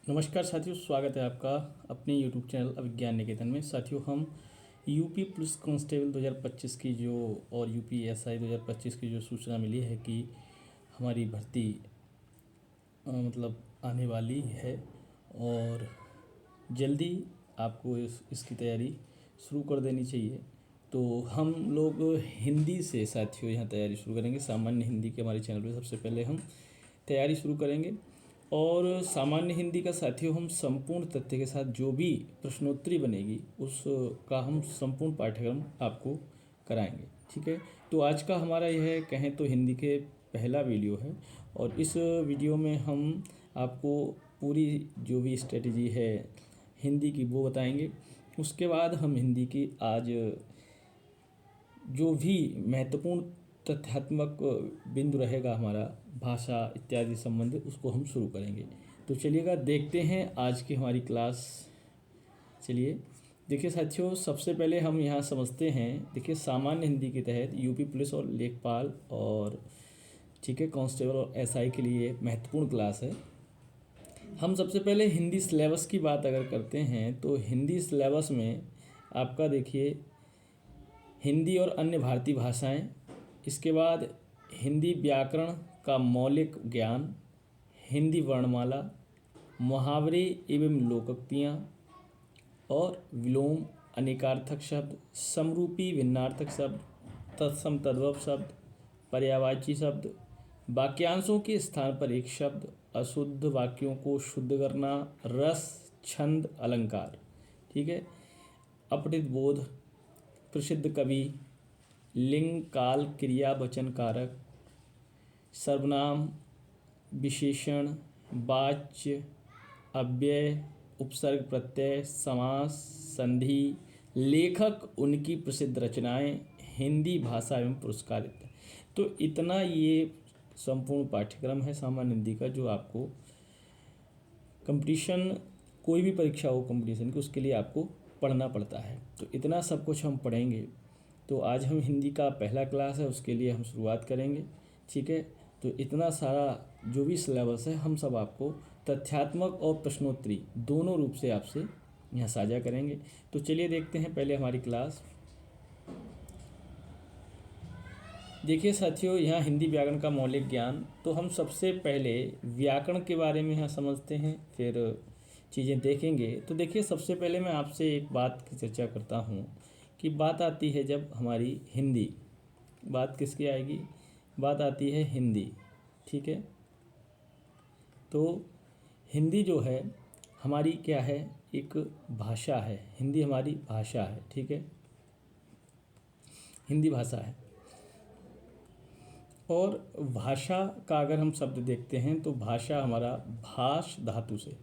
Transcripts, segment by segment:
नमस्कार साथियों, स्वागत है आपका अपने यूट्यूब चैनल अभिज्ञान निकेतन में। साथियों, हम यूपी पुलिस कांस्टेबल 2025 की जो और यूपी एसआई 2025 की जो सूचना मिली है कि हमारी भर्ती मतलब आने वाली है और जल्दी आपको इसकी तैयारी शुरू कर देनी चाहिए। तो हम लोग हिंदी से साथियों यहाँ तैयारी शुरू करेंगे। सामान्य हिंदी के हमारे चैनल पे सबसे पहले हम तैयारी शुरू करेंगे और सामान्य हिंदी का साथियों हम संपूर्ण तथ्य के साथ जो भी प्रश्नोत्तरी बनेगी उसका हम संपूर्ण पाठ्यक्रम आपको कराएंगे। ठीक है, तो आज का हमारा यह कहें तो हिंदी के पहला वीडियो है और इस वीडियो में हम आपको पूरी जो भी स्ट्रेटजी है हिंदी की वो बताएंगे। उसके बाद हम हिंदी की आज जो भी महत्वपूर्ण तथ्यात्मक बिंदु रहेगा हमारा भाषा इत्यादि संबंधित उसको हम शुरू करेंगे। तो चलिएगा देखते हैं आज की हमारी क्लास। चलिए देखिए साथियों, सबसे पहले हम यहाँ समझते हैं। देखिए, सामान्य हिंदी के तहत यूपी पुलिस और लेखपाल और ठीक है कांस्टेबल और एसआई के लिए महत्वपूर्ण क्लास है। हम सबसे पहले हिंदी सिलेबस की बात अगर करते हैं तो हिंदी सिलेबस में आपका देखिए हिंदी और अन्य भारतीय भाषाएं, इसके बाद हिंदी व्याकरण का मौलिक ज्ञान, हिंदी वर्णमाला, मुहावरे एवं लोकोक्तियाँ और विलोम, अनेकार्थक शब्द, समरूपी भिन्नार्थक शब्द, तत्सम तद्भव शब्द, पर्यायवाची शब्द, वाक्यांशों के स्थान पर एक शब्द, अशुद्ध वाक्यों को शुद्ध करना, रस, छंद, अलंकार। ठीक है, अपठित बोध, प्रसिद्ध कवि, लिंग, काल, क्रिया, वचन, कारक, सर्वनाम, विशेषण, वाच्य, अव्यय, उपसर्ग, प्रत्यय, समास, संधि, लेखक, उनकी प्रसिद्ध रचनाएं, हिंदी भाषा एवं पुरस्कार। तो इतना ये संपूर्ण पाठ्यक्रम है सामान्य हिंदी का जो आपको कंपटीशन, कोई भी परीक्षा हो कंपटीशन की, उसके लिए आपको पढ़ना पड़ता है। तो इतना सब कुछ हम पढ़ेंगे। तो आज हम हिंदी का पहला क्लास है उसके लिए हम शुरुआत करेंगे। ठीक है, तो इतना सारा जो भी सिलेबस है हम सब आपको तथ्यात्मक और प्रश्नोत्तरी दोनों रूप से आपसे यहाँ साझा करेंगे। तो चलिए देखते हैं पहले हमारी क्लास। देखिए साथियों, यहाँ हिंदी व्याकरण का मौलिक ज्ञान, तो हम सबसे पहले व्याकरण के बारे में यहाँ समझते हैं, फिर चीज़ें देखेंगे। तो देखिए, सबसे पहले मैं आपसे एक बात की चर्चा करता हूँ कि बात आती है जब हमारी हिंदी, बात किसकी आएगी, बात आती है हिंदी। ठीक है, तो हिंदी जो है हमारी क्या है, एक भाषा है। हिंदी हमारी भाषा है। ठीक है, हिंदी भाषा है और भाषा का अगर हम शब्द देखते हैं तो भाषा हमारा भाष धातु से,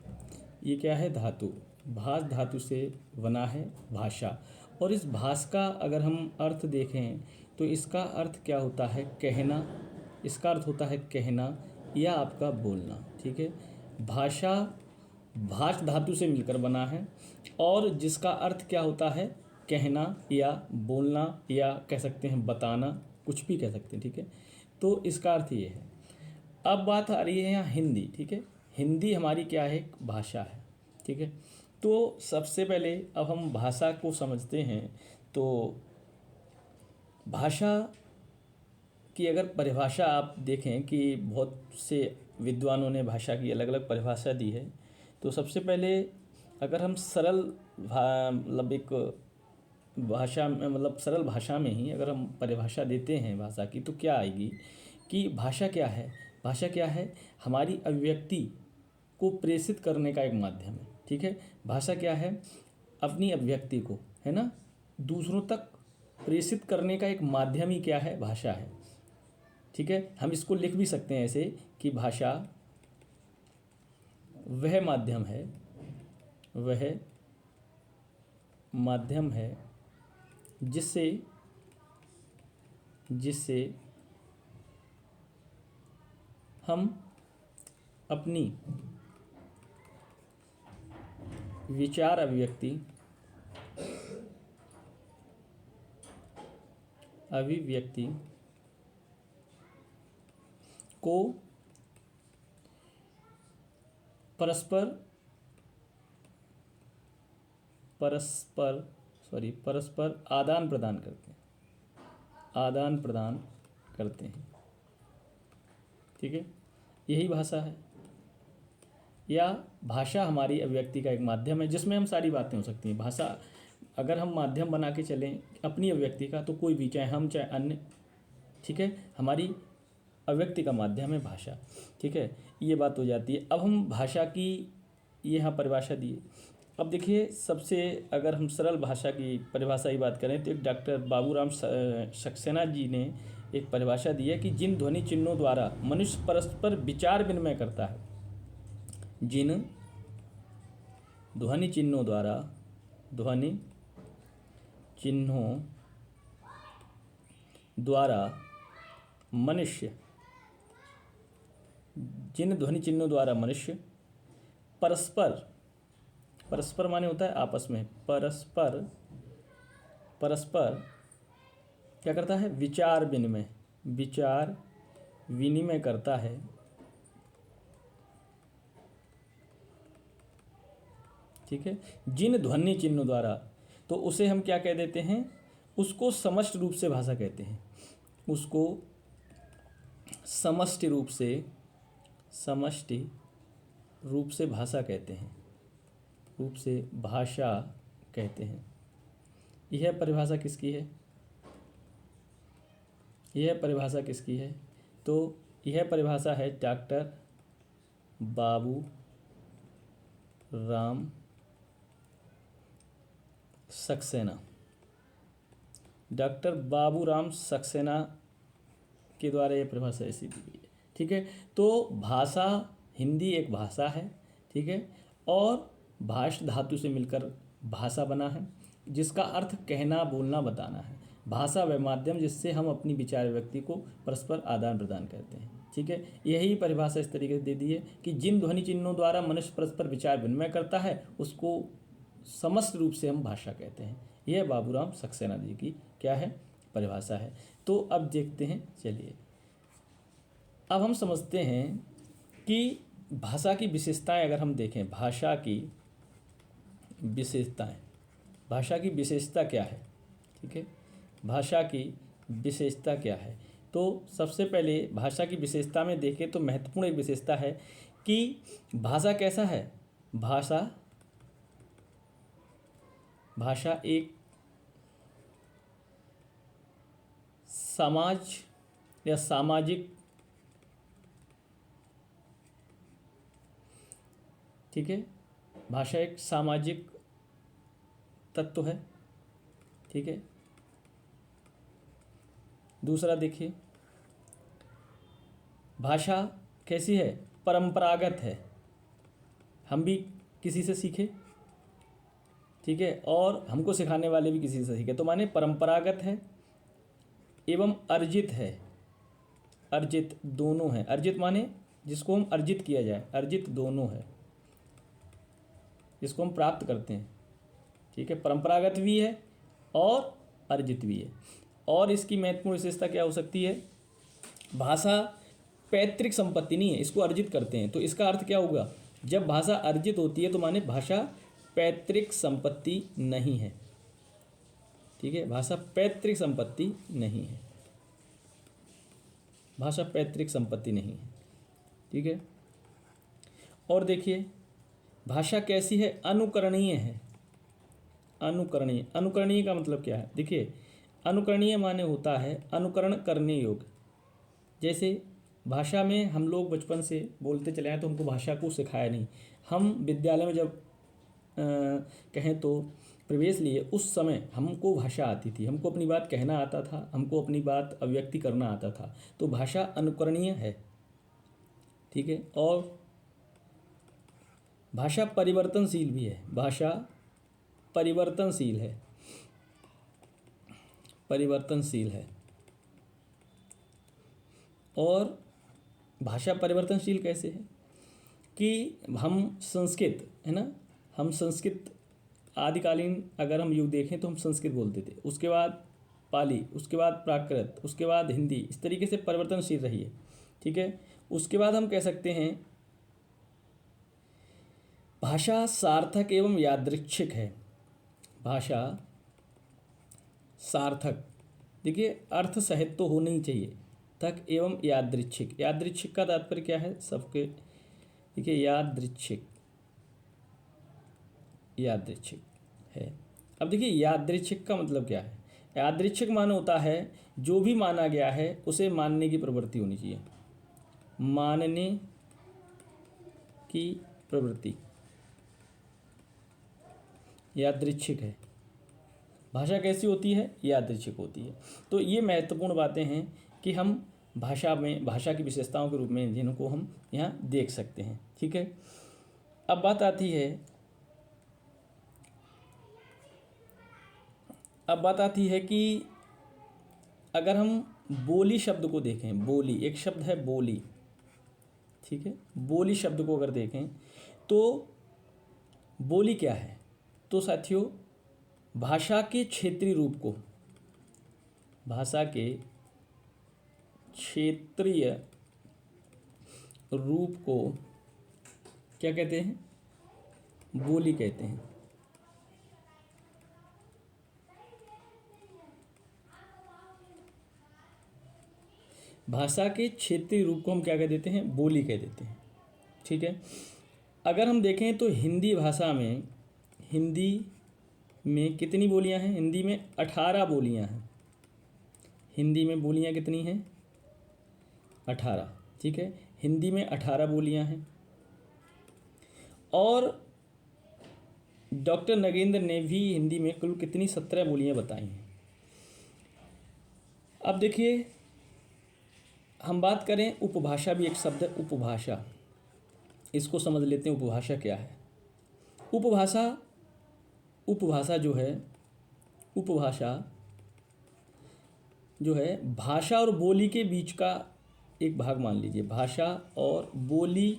ये क्या है, धातु, भाष धातु से बना है भाषा। और इस भाष का अगर हम अर्थ देखें तो इसका अर्थ क्या होता है, कहना। इसका अर्थ होता है कहना या आपका बोलना। ठीक है, भाषा भाष धातु से मिलकर बना है और जिसका अर्थ क्या होता है, कहना या बोलना या कह सकते हैं बताना, कुछ भी कह सकते हैं। ठीक है, तो इसका अर्थ ये है। अब बात आ रही है यहाँ हिंदी। ठीक है, हिंदी हमारी क्या है, एक भाषा है। ठीक है, तो सबसे पहले अब हम भाषा को समझते हैं। तो भाषा की अगर परिभाषा आप देखें कि बहुत से विद्वानों ने भाषा की अलग अलग परिभाषा दी है। तो सबसे पहले अगर हम सरल मतलब एक भाषा में, मतलब सरल भाषा में ही अगर हम परिभाषा देते हैं भाषा की, तो क्या आएगी कि भाषा क्या है, भाषा क्या है, हमारी अभिव्यक्ति को प्रेषित करने का एक माध्यम है। ठीक है, भाषा क्या है, अपनी अभिव्यक्ति को, है ना, दूसरों तक प्रेषित करने का एक माध्यम ही क्या है, भाषा है। ठीक है, हम इसको लिख भी सकते हैं ऐसे कि भाषा वह माध्यम है, वह माध्यम है जिससे जिससे हम अपनी विचार अभिव्यक्ति को परस्पर परस्पर आदान प्रदान करते हैं, आदान प्रदान करते हैं। ठीक है, यही भाषा है। या भाषा हमारी अभिव्यक्ति का एक माध्यम है जिसमें हम सारी बातें हो सकती हैं। भाषा अगर हम माध्यम बना के चलें अपनी अभिव्यक्ति का, तो कोई भी, चाहे हम चाहे अन्य, ठीक है, हमारी अभिव्यक्ति का माध्यम है भाषा। ठीक है, ये बात हो जाती है। अब हम भाषा की यहाँ परिभाषा दी। अब देखिए, सबसे अगर हम सरल भाषा की परिभाषा की बात करें तो एक डॉक्टर बाबूराम सक्सेना जी ने एक परिभाषा दी है कि जिन ध्वनि चिन्हों द्वारा मनुष्य परस्पर विचार विनिमय करता है, जिन ध्वनि चिन्हों द्वारा, ध्वनि चिन्हों द्वारा मनुष्य, जिन ध्वनि चिन्हों द्वारा मनुष्य परस्पर, परस्पर माने होता है आपस में, परस्पर क्या करता है, विचार विनिमय, विचार विनिमय करता है, ठीक है, जिन ध्वनि चिन्हों द्वारा, तो उसे हम क्या कह देते हैं, उसको समष्टि रूप से भाषा कहते हैं, उसको समष्टि रूप से भाषा कहते हैं, रूप से भाषा कहते हैं। यह परिभाषा किसकी है, यह परिभाषा किसकी है, तो यह परिभाषा है डॉक्टर बाबू राम सक्सेना, डॉक्टर बाबूराम सक्सेना के द्वारा यह परिभाषा ऐसी दी गई है। ठीक है, तो भाषा, हिंदी एक भाषा है, ठीक है, और भाष धातु से मिलकर भाषा बना है, जिसका अर्थ कहना, बोलना, बताना है। भाषा वह माध्यम जिससे हम अपनी विचार व्यक्ति को परस्पर आदान प्रदान करते हैं। ठीक है, यही परिभाषा इस तरीके से दे दी है कि जिन ध्वनि चिन्हों द्वारा मनुष्य परस्पर विचार विनिमय करता है उसको समस्त रूप से हम भाषा कहते हैं। यह बाबूराम सक्सेना जी की क्या है, परिभाषा है। तो अब देखते हैं, चलिए अब हम समझते हैं कि भाषा की विशेषताएं अगर हम देखें, भाषा की विशेषताएं, भाषा की विशेषता क्या है, ठीक है, भाषा की विशेषता क्या है। तो सबसे पहले भाषा की विशेषता में देखें तो महत्वपूर्ण एक विशेषता है कि भाषा कैसा है, भाषा एक समाज या सामाजिक, ठीक है, भाषा एक सामाजिक तत्व है। ठीक है, दूसरा देखिए, भाषा कैसी है, परंपरागत है, हम भी किसी से सीखे, ठीक है, और हमको सिखाने वाले भी किसी से सीखे, तो माने परंपरागत है एवं अर्जित है, अर्जित दोनों है। अर्जित माने जिसको हम अर्जित किया जाए, अर्जित दोनों है, जिसको हम प्राप्त करते हैं। ठीक है, परंपरागत भी है और अर्जित भी है। और इसकी महत्वपूर्ण विशेषता क्या हो सकती है, भाषा पैतृक संपत्ति नहीं है, इसको अर्जित करते हैं। तो इसका अर्थ क्या होगा, जब भाषा अर्जित होती है तो माने भाषा पैतृक संपत्ति नहीं है। ठीक है, भाषा पैतृक संपत्ति नहीं है, भाषा पैतृक संपत्ति नहीं है। ठीक है, और देखिए भाषा कैसी है, अनुकरणीय है। अनुकरणीय, अनुकरणीय का मतलब क्या है, देखिए अनुकरणीय माने होता है अनुकरण करने योग्य। जैसे भाषा में हम लोग बचपन से बोलते चले आए तो हमको भाषा को सिखाया नहीं, हम विद्यालय में जब कहें तो प्रवेश लिए उस समय हमको भाषा आती थी, हमको अपनी बात कहना आता था, हमको अपनी बात अभिव्यक्ति करना आता था, तो भाषा अनुकरणीय है। ठीक है, और भाषा परिवर्तनशील भी है, भाषा परिवर्तनशील है, परिवर्तनशील है। और भाषा परिवर्तनशील कैसे है कि हम संस्कृत है ना, हम संस्कृत आदिकालीन अगर हम युग देखें तो हम संस्कृत बोलते थे, उसके बाद पाली, उसके बाद प्राकृत, उसके बाद हिंदी, इस तरीके से परिवर्तनशील रही है। ठीक है, उसके बाद हम कह सकते हैं भाषा सार्थक एवं यादृच्छिक है। भाषा सार्थक। देखिए अर्थ सहित तो होना ही चाहिए, तक एवं यादृच्छिक। यादृच्छिक का तात्पर्य क्या है सबके, देखिए यादृच्छिक, यादृच्छिक है। अब देखिए यादृच्छिक का मतलब क्या है। यादृच्छिक मान होता है जो भी माना गया है उसे मानने की प्रवृत्ति होनी चाहिए, मानने की प्रवृत्ति यादृच्छिक है। भाषा कैसी होती है, यादृच्छिक होती है। तो ये महत्वपूर्ण बातें हैं कि हम भाषा में, भाषा की विशेषताओं के रूप में जिनको हम यहाँ देख सकते हैं। ठीक है, अब बात आती है कि अगर हम बोली शब्द को देखें, बोली एक शब्द है बोली, ठीक है, बोली शब्द को अगर देखें तो बोली क्या है, तो साथियों भाषा के क्षेत्रीय रूप को, भाषा के क्षेत्रीय रूप को क्या कहते हैं, बोली कहते हैं। भाषा के क्षेत्रीय रूप को हम क्या कह देते हैं, बोली कह देते हैं। ठीक है, अगर हम देखें तो हिंदी भाषा में, हिंदी में कितनी बोलियां हैं, हिंदी में 18 बोलियां हैं। हिंदी में बोलियां कितनी हैं, 18। ठीक है, हिंदी में 18 बोलियां हैं। और डॉक्टर नगेंद्र ने भी हिंदी में कुल कितनी 17 बोलियां बताई हैं। अब देखिए हम बात करें, उपभाषा भी एक शब्द है, उपभाषा, इसको समझ लेते हैं उपभाषा क्या है। उपभाषा जो है भाषा और बोली के बीच का एक भाग मान लीजिए, भाषा और बोली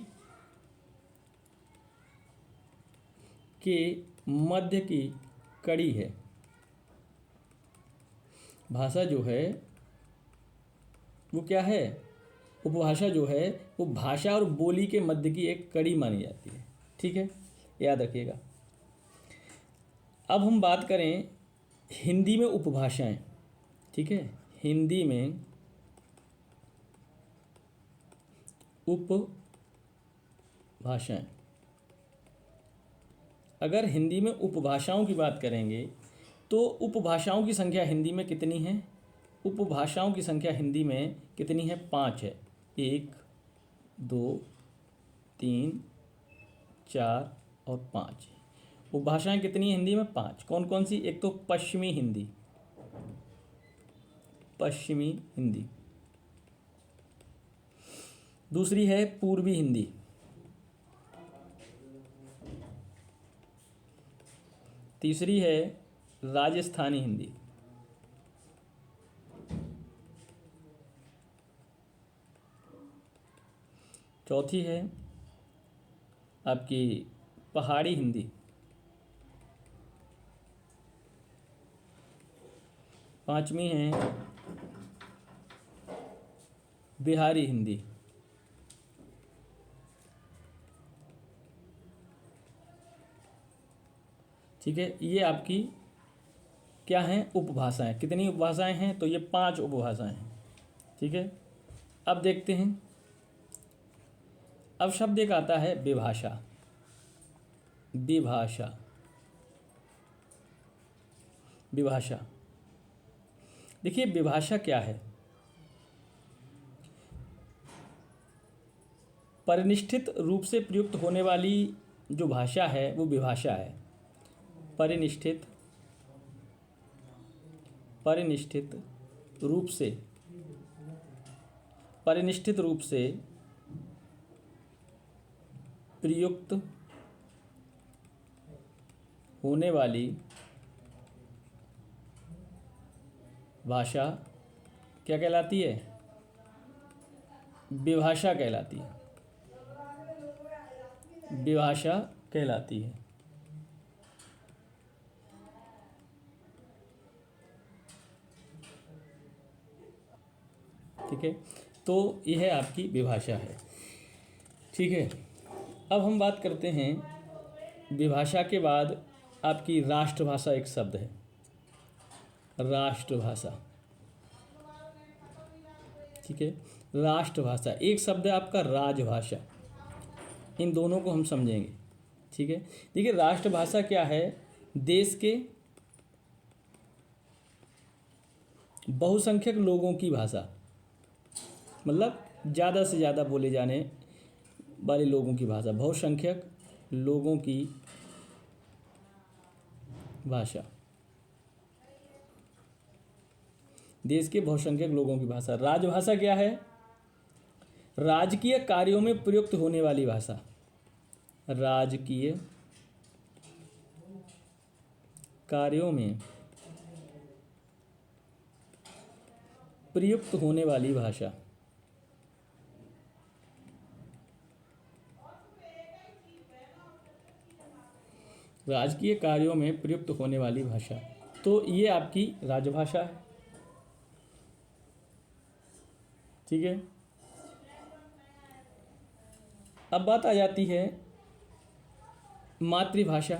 के मध्य की कड़ी है। भाषा जो है वो क्या है, उपभाषा जो है वो भाषा और बोली के मध्य की एक कड़ी मानी जाती है। ठीक है, याद रखिएगा। अब हम बात करें हिंदी में उपभाषाएं। ठीक है, हिंदी में उपभाषाएं, अगर हिंदी में उपभाषाओं की बात करेंगे तो उपभाषाओं की संख्या हिंदी में कितनी है, उपभाषाओं की संख्या हिंदी में कितनी है, 5 है। 1 2 3 4 और 5। उपभाषाएं कितनी है हिंदी में, 5। कौन कौन सी, एक तो पश्चिमी हिंदी, पश्चिमी हिंदी, दूसरी है पूर्वी हिंदी, तीसरी है राजस्थानी हिंदी, चौथी है आपकी पहाड़ी हिंदी, पांचवी है बिहारी हिंदी, ठीक है। ये आपकी क्या हैं, उपभाषाएं। कितनी उपभाषाएं हैं, तो ये 5 उपभाषाएं हैं। ठीक है, अब देखते हैं, अब शब्द एक आता है विभाषा। विभाषा, विभाषा, देखिए विभाषा क्या है, परिनिष्ठित रूप से प्रयुक्त होने वाली जो भाषा है वो विभाषा है। परिनिष्ठित रूप से, परिनिष्ठित रूप से प्रयुक्त होने वाली भाषा क्या कहलाती है, विभाषा कहलाती है, विभाषा कहलाती है। ठीक है, तो यह आपकी विभाषा है। ठीक है, अब हम बात करते हैं विभाषा के बाद आपकी राष्ट्रभाषा एक शब्द है, राष्ट्रभाषा, ठीक है। राष्ट्रभाषा एक शब्द है आपका राजभाषा। इन दोनों को हम समझेंगे, ठीक है। देखिए राष्ट्रभाषा क्या है, देश के बहुसंख्यक लोगों की भाषा, मतलब ज़्यादा से ज़्यादा बोले जाने वाले लोगों की भाषा, बहुसंख्यक लोगों की भाषा, देश के बहुसंख्यक लोगों की भाषा। राजभाषा क्या है, राजकीय कार्यों में प्रयुक्त होने वाली भाषा, राजकीय कार्यों में प्रयुक्त होने वाली भाषा। राजकीय कार्यों में प्रयुक्त होने वाली भाषा, तो ये आपकी राजभाषा है, ठीक है। अब बात आ जाती है मातृभाषा।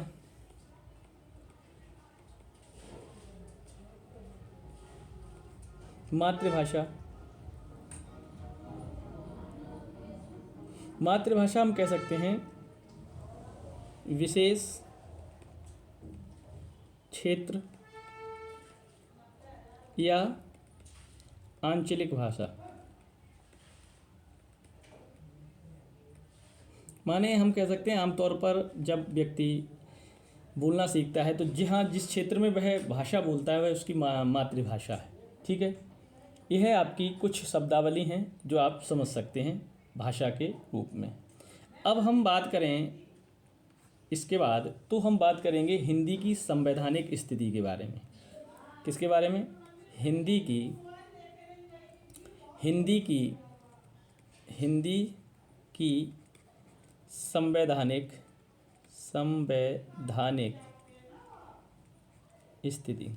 मातृभाषा, मातृभाषा हम कह सकते हैं विशेष क्षेत्र या आंचलिक भाषा। माने हम कह सकते हैं आमतौर पर जब व्यक्ति बोलना सीखता है तो जहाँ जिस क्षेत्र में वह भाषा बोलता है वह उसकी मातृभाषा है, ठीक है। यह आपकी कुछ शब्दावली हैं जो आप समझ सकते हैं भाषा के रूप में। अब हम बात करें इसके बाद, तो हम बात करेंगे हिंदी की संवैधानिक स्थिति के बारे में। किसके बारे में, हिंदी की संवैधानिक स्थिति,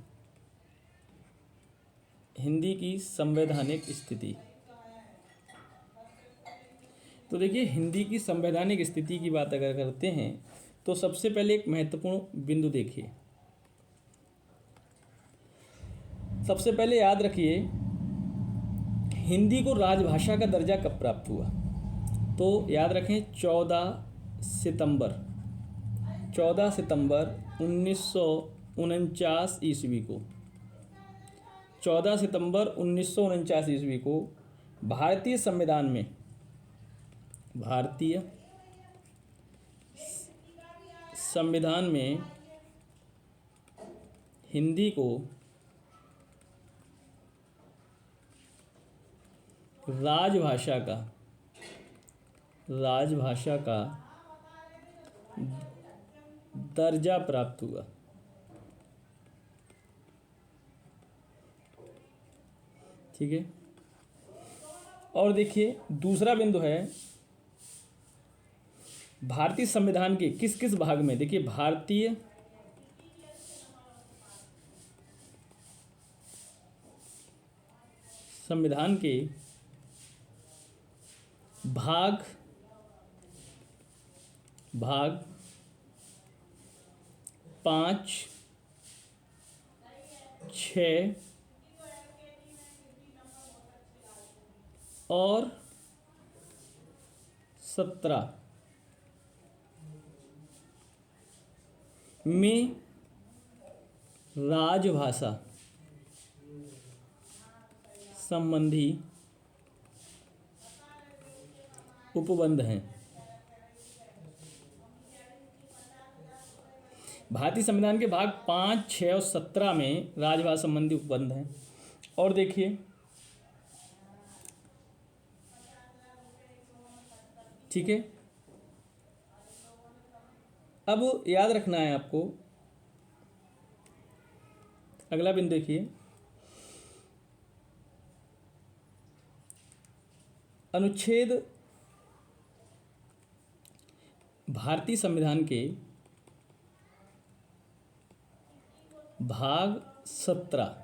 हिंदी की संवैधानिक स्थिति। तो देखिए हिंदी की संवैधानिक स्थिति की बात अगर करते हैं तो सबसे पहले एक महत्वपूर्ण बिंदु देखिए। सबसे पहले याद रखिए हिंदी को राजभाषा का दर्जा कब प्राप्त हुआ, तो याद रखें 14 सितंबर 1949 ईस्वी को, 14 सितंबर 1949 ईस्वी को भारतीय संविधान में हिंदी को राजभाषा का दर्जा प्राप्त हुआ, ठीक है। और देखिए दूसरा बिंदु है भारतीय संविधान के किस किस भाग में, देखिए भारतीय संविधान के भाग 5, 6 और 17 में राजभाषा संबंधी उपबंध हैं। भारतीय संविधान के भाग 5, 6 और 17 में राजभाषा संबंधी उपबंध हैं। और देखिए ठीक है, अब याद रखना है आपको, अगला बिंदु देखिए, अनुच्छेद भारतीय संविधान के भाग 17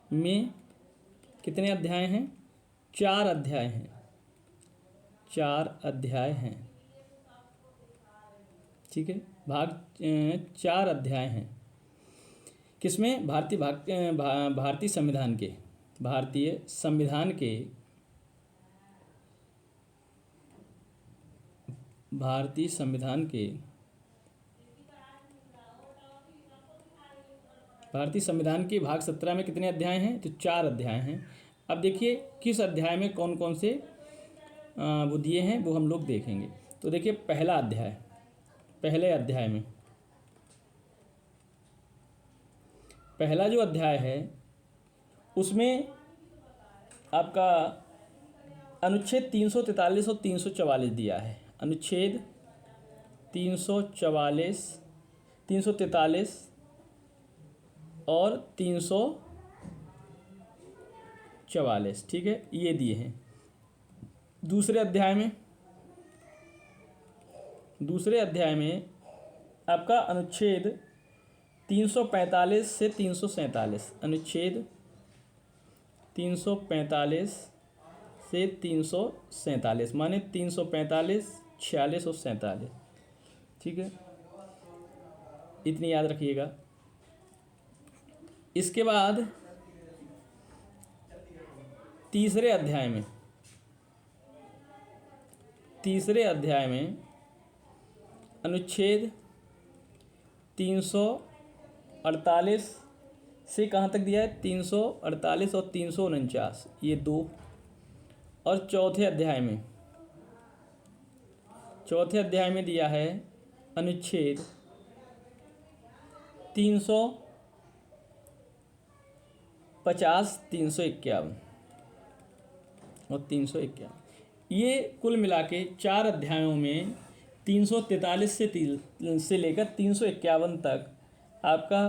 में कितने अध्याय हैं, 4 अध्याय हैं, 4 अध्याय हैं, ठीक है। चार अध्याय हैं। किसमें? भारतीय संविधान के भाग 17 में कितने अध्याय हैं? तो 4 अध्याय हैं। अब देखिए किस अध्याय में कौन कौन से वो दिए हैं वो हम लोग देखेंगे। तो देखिए पहला जो अध्याय है उसमें आपका अनुच्छेद 343 और 344 दिया है। अनुच्छेद 343 और 344, ठीक है, ये दिए हैं। दूसरे अध्याय में आपका अनुच्छेद 345 से 347, अनुच्छेद 345 से 347 माने 345, 46 और 47, ठीक है, इतनी याद रखिएगा। इसके बाद तीसरे अध्याय में अनुच्छेद 348 से कहाँ तक दिया है? 348 और 349, ये 2। और चौथे अध्याय में दिया है अनुच्छेद 350, 351 और 351। ये कुल मिला के 4 अध्यायों में 343 से लेकर 351 तक आपका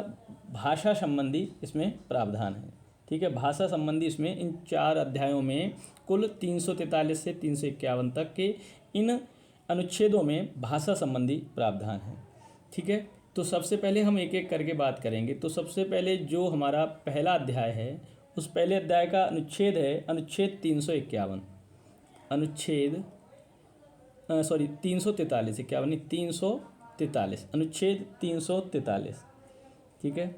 भाषा संबंधी इसमें प्रावधान है, ठीक है। भाषा संबंधी इसमें इन 4 अध्यायों में कुल 343 से 351 तक के इन अनुच्छेदों में भाषा संबंधी प्रावधान है, ठीक है। तो सबसे पहले हम एक एक करके बात करेंगे। तो सबसे पहले जो हमारा पहला अध्याय है उस पहले अध्याय का अनुच्छेद है अनुच्छेद 343, 343, अनुच्छेद 343, ठीक है।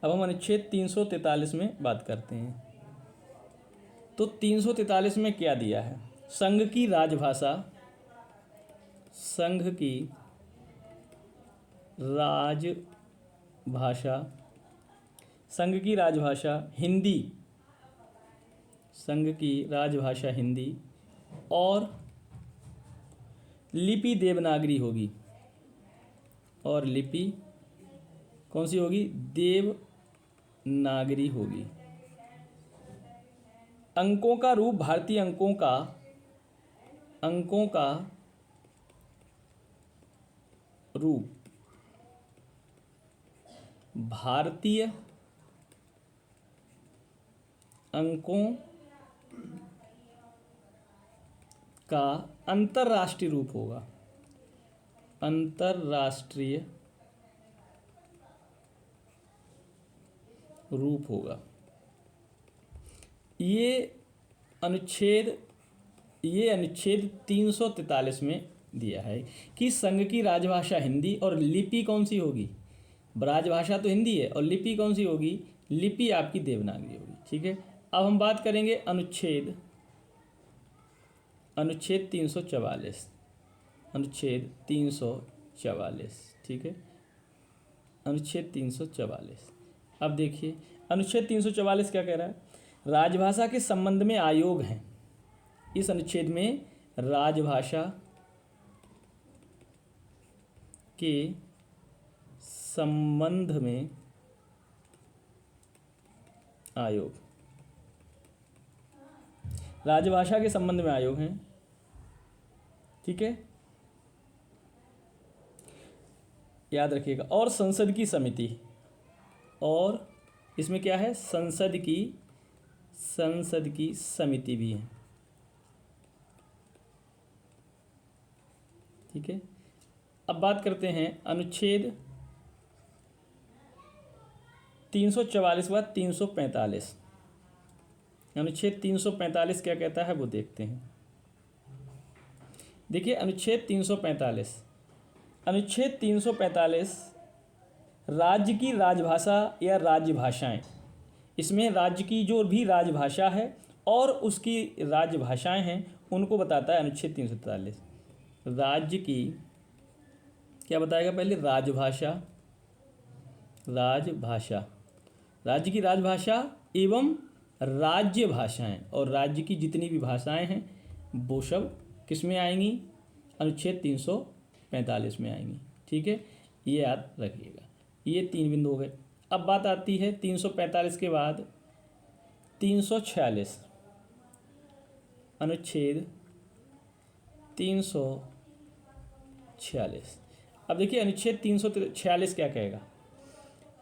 अब हम अनुच्छेद 343 में बात करते हैं। तो 343 में क्या दिया है? संघ की राजभाषा हिंदी और लिपि देवनागरी होगी। और लिपि कौन सी होगी? देवनागरी होगी। अंकों का रूप भारतीय अंकों का रूप भारतीय अंकों का अंतर्राष्ट्रीय रूप होगा। अंतर्राष्ट्रीय रूप होगा। ये अनुच्छेद 343 में दिया है कि संघ की राजभाषा हिंदी और लिपि कौन सी होगी? राजभाषा तो हिंदी है और लिपि कौन सी होगी? लिपि आपकी देवनागरी होगी, ठीक है। अब हम बात करेंगे अनुच्छेद 344, ठीक है, अनुच्छेद 344। अब देखिए अनुच्छेद 344 क्या कह रहा है? राजभाषा के संबंध में आयोग हैं। इस अनुच्छेद में राजभाषा के संबंध में आयोग, राजभाषा के संबंध में आयोग हैं, ठीक है, याद रखिएगा। और संसद की समिति, और इसमें क्या है? संसद की समिति भी है, ठीक है। अब बात करते हैं अनुच्छेद 344 के बाद 345। अनुच्छेद 345 क्या कहता है वो देखते हैं। देखिए अनुच्छेद 345 अनुच्छेद 345 राज्य की राजभाषा या राज्य भाषाएं। इसमें राज्य की जो भी राजभाषा है और उसकी राजभाषाएं हैं उनको बताता है अनुच्छेद 343। राज्य की क्या बताएगा पहले? राजभाषा, राजभाषा, राज्य की राजभाषा एवं राज्य भाषाएं, और राज्य की जितनी भी भाषाएं हैं वो सब किस में आएंगी? अनुच्छेद 345 में आएंगी। ठीक है, ये याद रखिएगा। ये 3 बिंदु हो गए। अब बात आती है 345 के बाद 346, अनुच्छेद 346। अब देखिए अनुच्छेद 346 क्या कहेगा?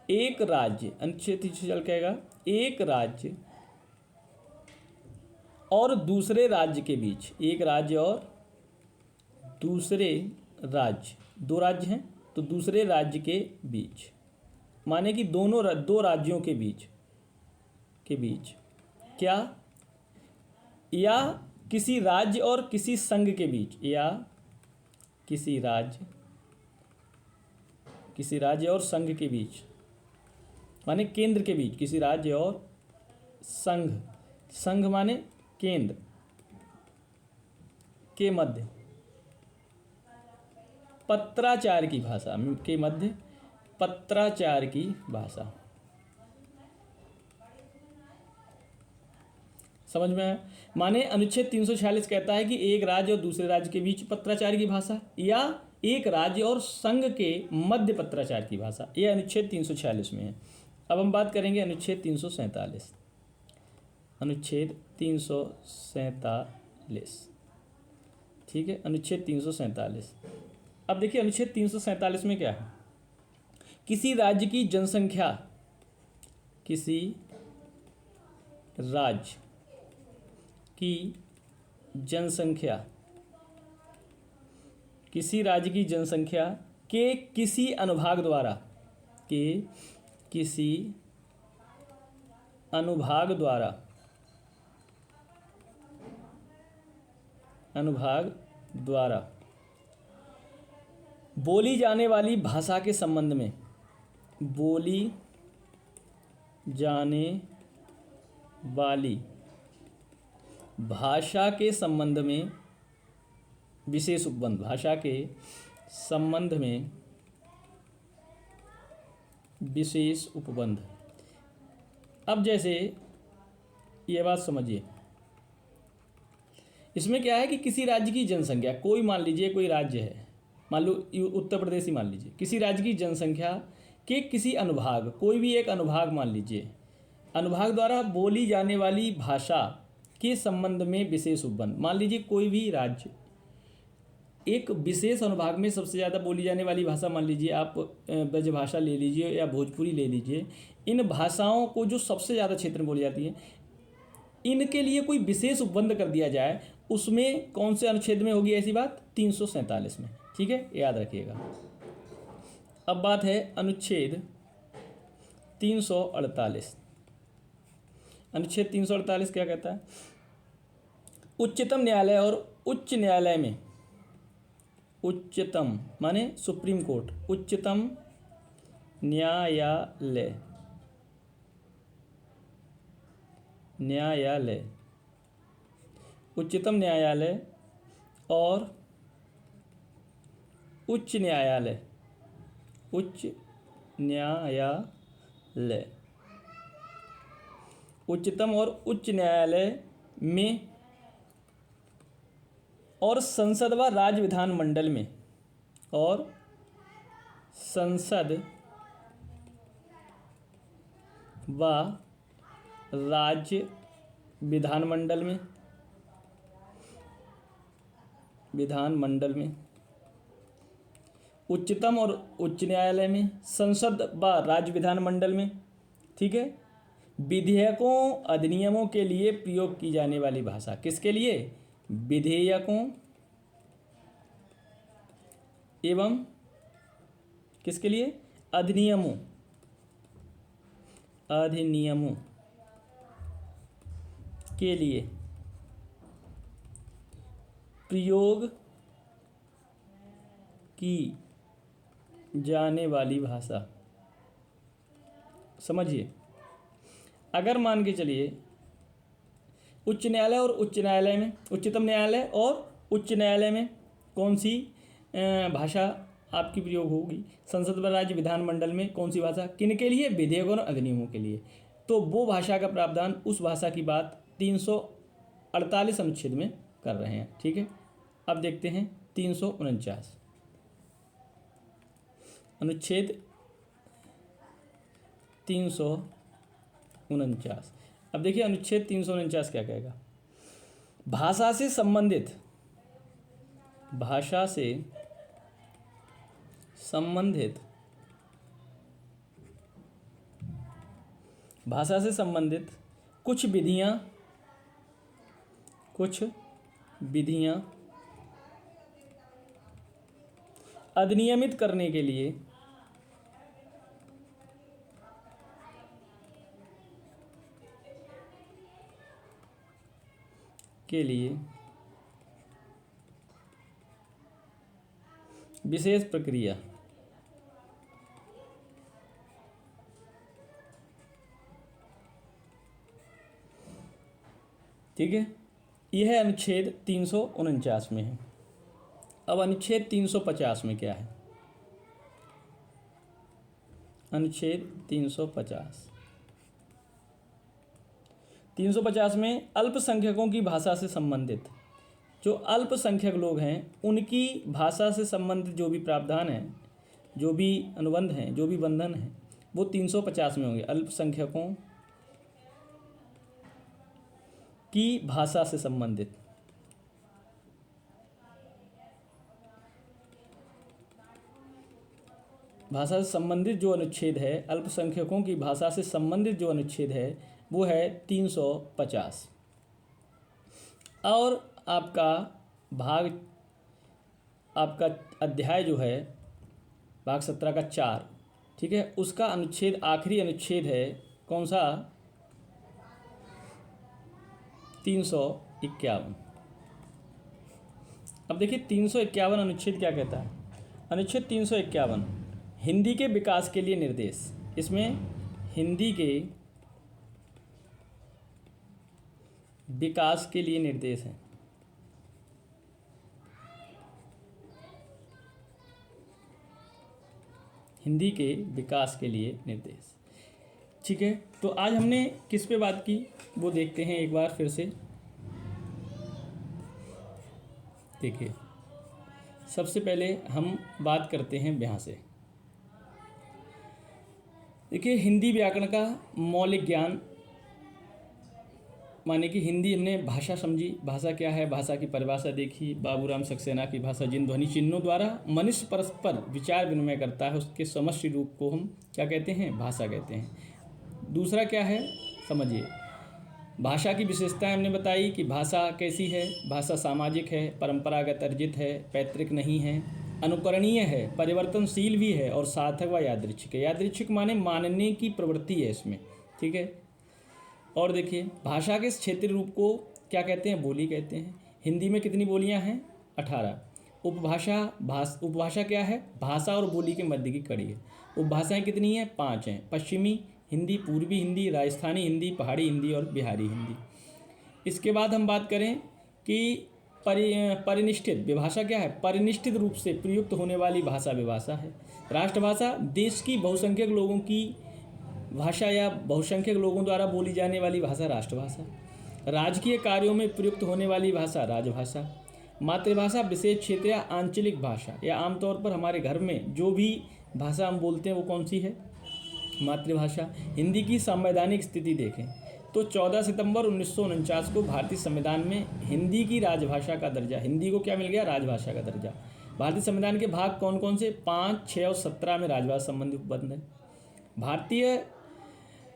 एक राज्य, अनुच्छेद 346 कहेगा एक राज्य और दूसरे राज्य के बीच, एक राज्य और दूसरे राज्य, 2 राज्य हैं तो दूसरे राज्य के बीच, माने कि दो राज्यों के बीच क्या, या किसी राज्य और किसी संघ के बीच, या किसी राज्य और संघ के बीच, माने केंद्र के बीच, किसी राज्य और संघ माने केंद्र के मध्य पत्राचार की भाषा के मध्य पत्राचार की भाषा। समझ में आया? माने अनुच्छेद 346 कहता है कि एक राज्य और दूसरे राज्य के बीच पत्राचार की भाषा, या एक राज्य और संघ के मध्य पत्राचार की भाषा। यह अनुच्छेद 346 में है। अब हम बात करेंगे अनुच्छेद 347। अनुच्छेद 347, ठीक है, अनुच्छेद 347। अब देखिए अनुच्छेद 347 में क्या है? किसी राज्य की जनसंख्या, किसी राज्य की जनसंख्या, किसी राज्य की जनसंख्या के किसी अनुभाग द्वारा, के किसी अनुभाग द्वारा बोली जाने वाली भाषा के संबंध में, बोली जाने वाली भाषा के संबंध में विशेष उपबंध, भाषा के संबंध में विशेष उपबंध। अब जैसे ये बात समझिए, इसमें क्या है कि किसी राज्य की जनसंख्या, कोई मान लीजिए कोई राज्य है, मान लो उत्तर प्रदेश ही मान लीजिए, किसी राज्य की जनसंख्या के किसी अनुभाग, कोई भी एक अनुभाग मान लीजिए, अनुभाग द्वारा बोली जाने वाली भाषा के संबंध में विशेष उपबंध। मान लीजिए कोई भी राज्य एक विशेष अनुभाग में सबसे ज़्यादा बोली जाने वाली भाषा, मान लीजिए आप ब्रजभाषा ले लीजिए या भोजपुरी ले लीजिए, इन भाषाओं को जो सबसे ज़्यादा क्षेत्र में बोली जाती है, इनके लिए कोई विशेष उपबंध कर दिया जाए, उसमें कौन से अनुच्छेद में होगी ऐसी बात? 347 में। ठीक है, याद रखिएगा। अब बात है अनुच्छेद 348। अनुच्छेद 348 क्या कहता है? उच्चतम न्यायालय और उच्च न्यायालय में, उच्चतम माने सुप्रीम कोर्ट, उच्चतम न्यायालय, उच्चतम न्यायालय और उच्च न्यायालय, उच्चतम और उच्च न्यायालय में और संसद व राज्य विधान मंडल में, और संसद व राज्य विधानमंडल में, उच्चतम और उच्च न्यायालय में, संसद व राज्य विधानमंडल में, ठीक है, विधेयकों अधिनियमों के लिए प्रयोग की जाने वाली भाषा। किसके लिए? विधेयकों एवं किसके लिए? अधिनियमों के लिए प्रयोग की जाने वाली भाषा। समझिए, अगर मान के चलिए उच्च न्यायालय और उच्च न्यायालय में, उच्चतम न्यायालय और उच्च न्यायालय में कौन सी भाषा आपकी प्रयोग होगी, संसद व राज्य विधानमंडल में कौन सी भाषा, किन के लिए, विधेयकों और अधिनियमों के लिए, तो वो भाषा का प्रावधान, उस भाषा की बात 348 अनुच्छेद में कर रहे हैं। ठीक है, अब देखते हैं 349 अनुच्छेद 349। अब देखिए अनुच्छेद 349 क्या कहेगा। भाषा से संबंधित, भाषा से संबंधित, भाषा से संबंधित कुछ विधियां अधिनियमित करने के लिए विशेष प्रक्रिया, ठीक है, यह अनुच्छेद 349 में है। अब अनुच्छेद 350 में क्या है, अनुच्छेद 350 में अल्पसंख्यकों की भाषा से संबंधित, जो अल्पसंख्यक लोग हैं उनकी भाषा से संबंधित जो भी प्रावधान है, जो भी अनुबंध हैं, जो भी बंधन हैं, वो 350 में होंगे। अल्पसंख्यकों की भाषा से संबंधित, भाषा से संबंधित जो अनुच्छेद है, अल्पसंख्यकों की भाषा से संबंधित जो अनुच्छेद है वो है 350। और आपका अध्याय जो है भाग 17 का 4, ठीक है, उसका अनुच्छेद, आखिरी अनुच्छेद है कौन सा, 351। अब देखिए 351 अनुच्छेद क्या कहता है। अनुच्छेद 351 हिंदी के विकास के लिए निर्देश, इसमें हिंदी के विकास के लिए निर्देश है। हिंदी के विकास के लिए निर्देश, ठीक है। तो आज हमने किस पे बात की वो देखते हैं एक बार फिर से। देखिए, सबसे पहले हम बात करते हैं यहाँ से। देखिए, हिंदी व्याकरण का मौलिक ज्ञान, माने कि हिंदी हमने भाषा समझी, भाषा क्या है, भाषा की परिभाषा देखी, बाबूराम सक्सेना की भाषा जिन ध्वनि चिन्हों द्वारा मनुष्य परस्पर विचार विनिमय करता है उसके समष्टि रूप को हम क्या कहते हैं, भाषा कहते हैं। दूसरा क्या है, समझिए, भाषा की विशेषताएं हमने बताई कि भाषा कैसी है, भाषा सामाजिक है, परंपरागत अर्जित है, पैतृक नहीं है, अनुकरणीय है, परिवर्तनशील भी है और सार्थक व यादृच्छिक है। यादृच्छिक माने मानने की प्रवृत्ति है इसमें, ठीक है। और देखिए, भाषा के इस क्षेत्रीय रूप को क्या कहते हैं, बोली कहते हैं। हिंदी में कितनी बोलियां हैं, 18। उपभाषा क्या है, भाषा और बोली के मध्य की कड़ी है। उपभाषाएं कितनी हैं, 5 हैं। पश्चिमी हिंदी, पूर्वी हिंदी, राजस्थानी हिंदी, पहाड़ी हिंदी और बिहारी हिंदी। इसके बाद हम बात करें कि परिनिष्ठित विभाषा क्या है, परिनिष्ठित रूप से प्रयुक्त होने वाली भाषा विभाषा है। राष्ट्रभाषा देश की बहुसंख्यक लोगों की भाषा या बहुसंख्यक लोगों द्वारा बोली जाने वाली भाषा राष्ट्रभाषा। राजकीय कार्यों में प्रयुक्त होने वाली भाषा राजभाषा। मातृभाषा विशेष क्षेत्र या आंचलिक भाषा, या आमतौर पर हमारे घर में जो भी भाषा हम बोलते हैं वो कौन सी है, मातृभाषा। हिंदी की संवैधानिक स्थिति देखें तो 14 सितंबर 1949 को भारतीय संविधान में हिंदी की राजभाषा का दर्जा, हिंदी को क्या मिल गया, राजभाषा का दर्जा। भारतीय संविधान के भाग कौन कौन से, 5, 6 और 17 में राजभाषा संबंधी उपबंध है। भारतीय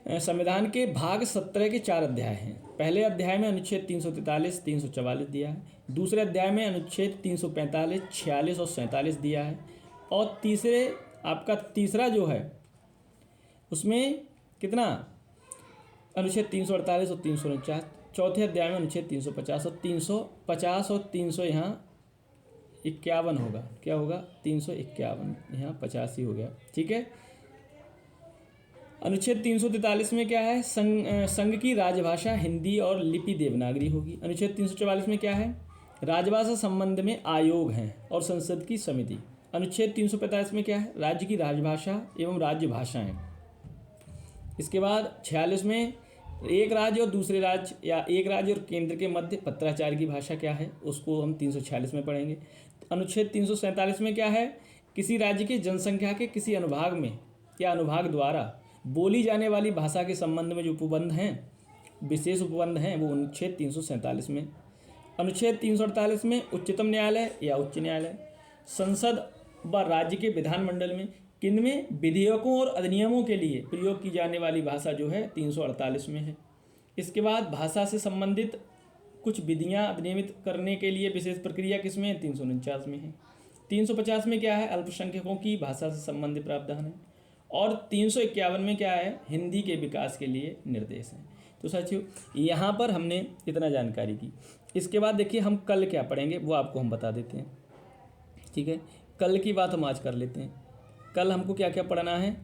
संविधान के भाग 17 के 4 अध्याय हैं। पहले अध्याय में अनुच्छेद 343, 344 दिया है। दूसरे अध्याय में अनुच्छेद 345, 46 और 47 दिया है। और तीसरा जो है उसमें कितना, अनुच्छेद 348 और 349। चौथे अध्याय में अनुच्छेद 350 और 350 और 300 यहाँ 351 होगा। क्या होगा? 351, यहाँ 85 हो गया। ठीक है। अनुच्छेद 343 में क्या है? संघ की राजभाषा हिंदी और लिपि देवनागरी होगी। अनुच्छेद 344 में क्या है? राजभाषा संबंध में आयोग हैं और संसद की समिति। अनुच्छेद 345 में क्या है? राज्य की राजभाषा एवं राज्य भाषाएं। इसके बाद 46 में एक राज्य और दूसरे राज्य या एक राज्य और केंद्र के मध्य पत्राचार की भाषा क्या है, उसको हम 346 में पढ़ेंगे। अनुच्छेद 347 में क्या है? किसी राज्य की जनसंख्या के किसी अनुभाग में या अनुभाग द्वारा बोली जाने वाली भाषा के संबंध में जो उपबंध हैं, विशेष उपबंध हैं, वो अनुच्छेद 347 में। अनुच्छेद 348 में उच्चतम न्यायालय या उच्च न्यायालय, संसद व राज्य के विधानमंडल में किनमें विधेयकों और अधिनियमों के लिए प्रयोग की जाने वाली भाषा जो है 348 में है। इसके बाद भाषा से संबंधित कुछ विधियां अधिनियमित करने के लिए विशेष प्रक्रिया किसमें है? 349 में है। 350 में क्या है? अल्पसंख्यकों की भाषा से संबंधित प्रावधान है। और 351 में क्या है? हिंदी के विकास के लिए निर्देश हैं। तो साथियों, यहाँ पर हमने इतना जानकारी की। इसके बाद देखिए हम कल क्या पढ़ेंगे वो आपको हम बता देते हैं। ठीक है, कल की बात हम आज कर लेते हैं। कल हमको क्या क्या पढ़ना है?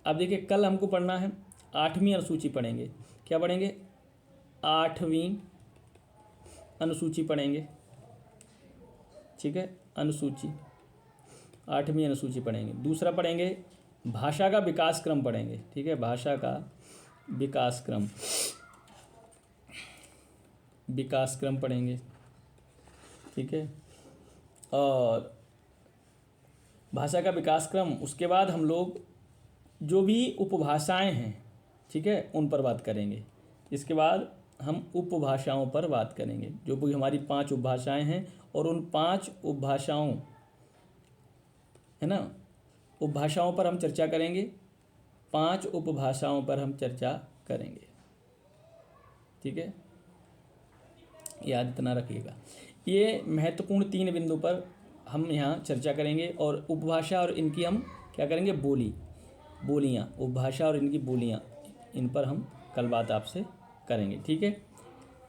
अब देखिए, कल हमको पढ़ना है 8वीं अनुसूची पढ़ेंगे। क्या पढ़ेंगे? 8वीं अनुसूची पढ़ेंगे। ठीक है, अनुसूची, 8वीं अनुसूची पढ़ेंगे। दूसरा पढ़ेंगे भाषा का विकास क्रम पढ़ेंगे। ठीक है, भाषा का विकास क्रम पढ़ेंगे। ठीक है, और भाषा का विकास क्रम, उसके बाद हम लोग जो भी उपभाषाएं हैं, ठीक है, उन पर बात करेंगे। इसके बाद हम उपभाषाओं पर बात करेंगे, जो भी हमारी 5 उपभाषाएं हैं, और उन 5 उपभाषाओं, है ना, उपभाषाओं पर हम चर्चा करेंगे। 5 उपभाषाओं पर हम चर्चा करेंगे। ठीक है, याद इतना रखिएगा। ये महत्वपूर्ण 3 बिंदु पर हम यहाँ चर्चा करेंगे, और उपभाषा और इनकी हम क्या करेंगे? बोलियाँ, उपभाषा और इनकी बोलियाँ, इन पर हम कल बात आपसे करेंगे। ठीक है,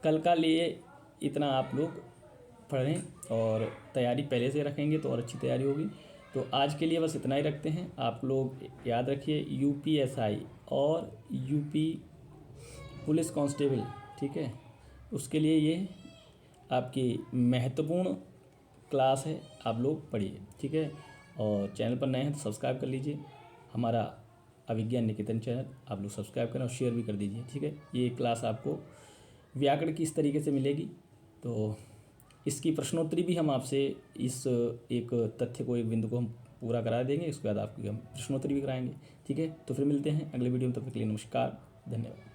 कल का लिए इतना आप लोग पढ़ें और तैयारी पहले से रखेंगे तो और अच्छी तैयारी होगी। तो आज के लिए बस इतना ही रखते हैं। आप लोग याद रखिए, UPSI और UP पुलिस कांस्टेबल, ठीक है, उसके लिए ये आपकी महत्वपूर्ण क्लास है, आप लोग पढ़िए। ठीक है, और चैनल पर नए हैं तो सब्सक्राइब कर लीजिए। हमारा अभिज्ञान निकेतन चैनल आप लोग सब्सक्राइब करें और शेयर भी कर दीजिए। ठीक है, ये क्लास आपको व्याकरण की इस तरीके से मिलेगी। तो इसकी प्रश्नोत्तरी भी हम आपसे इस एक तथ्य को, एक बिंदु को हम पूरा करा देंगे। इसके बाद आपकी हम प्रश्नोत्तरी भी कराएंगे। ठीक है, तो फिर मिलते हैं अगले वीडियो में। तब तक के लिए नमस्कार, धन्यवाद।